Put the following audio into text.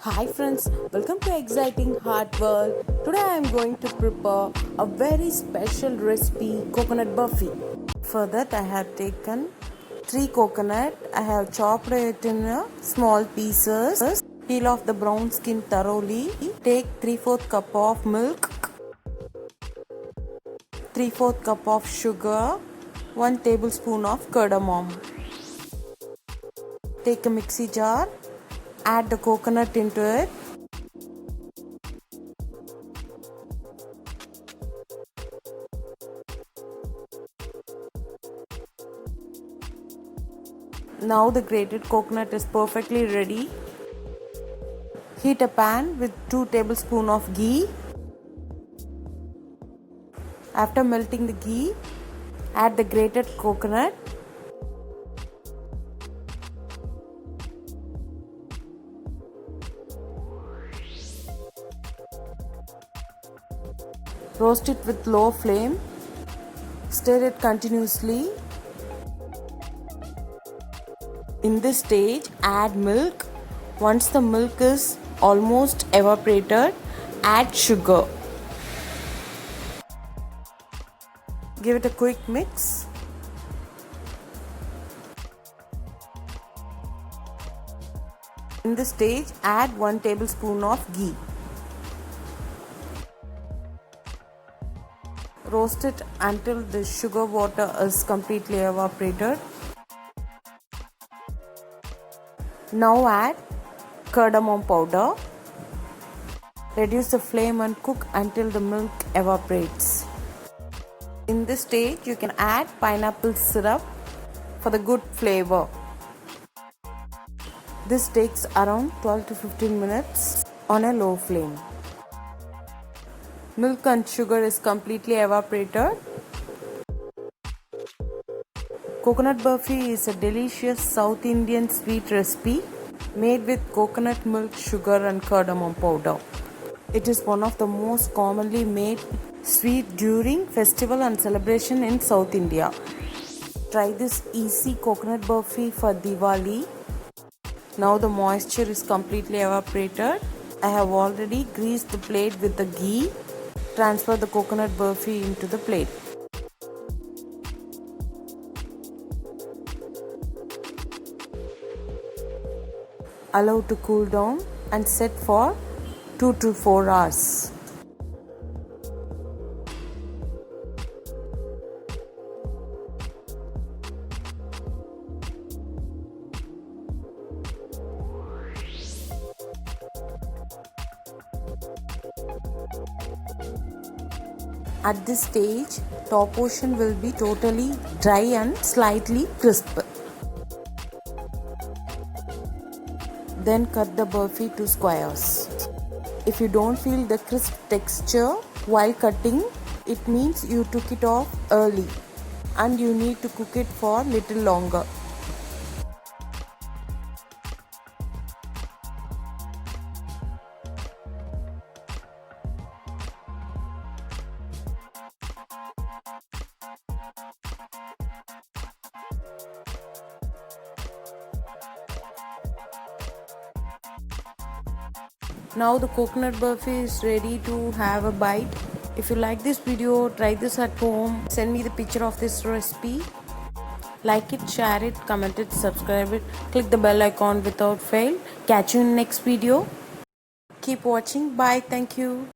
Hi friends, welcome to Exciting Heart World. Today I am going to prepare a very special recipe, coconut burfi. For that I have taken 3 coconut. I have chopped it in small pieces. Peel off the brown skin thoroughly. Take 3/4 cup of milk, 3/4 cup of sugar, 1 tablespoon of cardamom. Take a mixie jar. Add the coconut into it. Now the grated coconut is perfectly ready. Heat a pan with 2 tablespoons of ghee. After melting the ghee, add the grated coconut. Roast it with low flame. Stir it continuously. In this stage, add milk. Once the milk is almost evaporated, add sugar. Give it a quick mix. In this stage, add 1 tablespoon of ghee. Roast it until the sugar water is completely evaporated. Now add cardamom powder. Reduce the flame and cook until the milk evaporates. In this stage, you can add pineapple syrup for the good flavor. This takes around 12 to 15 minutes on a low flame. Milk and sugar is completely evaporated. Coconut burfi is a delicious South Indian sweet recipe made with coconut milk, sugar and cardamom powder. It is one of the most commonly made sweet during festival and celebration in South India. Try this easy coconut burfi for Diwali. Now the moisture is completely evaporated. I have already greased the plate with the ghee. Transfer the coconut burfi into the plate. Allow to cool down and set for 2 to 4 hours. At this stage, top portion will be totally dry and slightly crisp. Then cut the burfi to squares. If you don't feel the crisp texture while cutting, it means you took it off early and you need to cook it for little longer. Now the coconut burfi is ready to have a bite. If you like this video, try this at home. Send me the picture of this recipe. Like it, share it, comment it, subscribe it. Click the bell icon without fail. Catch you in next video. Keep watching. Bye. Thank you.